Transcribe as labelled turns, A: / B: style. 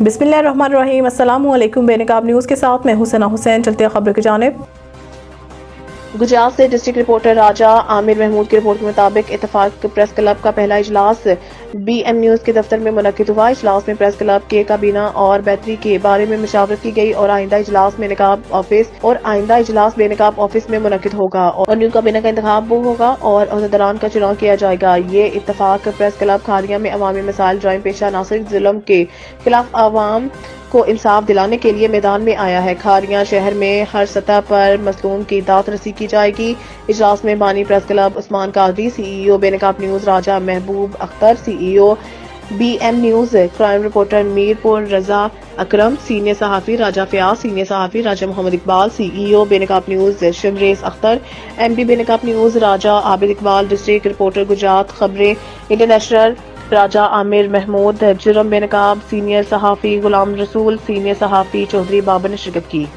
A: बिस्मिल्लाहिर्रहमानिर्रहीम। अस्सलामु अलैकुम। बेनकाब न्यूज़ के साथ मैं हुसैना हुसैन। चलते हैं खबर की जानिब। गुजरात से डिस्ट्रिक्ट रिपोर्टर राजा आमिर महमूद की रिपोर्ट के मुताबिक इत्तेफाक प्रेस क्लब का पहला इजलास BM न्यूज़ के दफ्तर में मुनक्किद हुआ। इजलास में प्रेस क्लब के काबीना और बेहतरी के बारे में मशावरत की गई और आइंदा इजलास बेनकाब ऑफिस में मुनक्किद होगा और न्यू काबीना का इंतखाब होगा और अहदेदारान का चुनाव किया जाएगा। ये इत्तेफाक प्रेस क्लब खारिया में अवामी मसाइल जराइम पेशा नासिर जुल्म के खिलाफ आवाम को इंसाफ दिलाने के लिए मैदान में आया है। खारिया शहर में हर सतह पर मसलूम की दात रसी की जाएगी। इजलास में बानी press club Usman Qadri, CEO Benaqab news Raja Mahboob Akhtar, CEO BM news crime reporter Mirpur Raza Akram, senior सहाफ़ी राजा फयाज, सीनियर सहाफ़ी Raja Mohammad Iqbal, CEO Benaqab news Shamrez Akhtar, MD Benaqab news Raja Abid Iqbal, district reporter Gujrat खबरें इंटरनेशनल राजा आमिर महमूद, जुर्म बेनकाब सीनियर सहाफ़ी गुलाम रसूल, सीनियर सहाफ़ी चौधरी बाबर ने शिरकत की।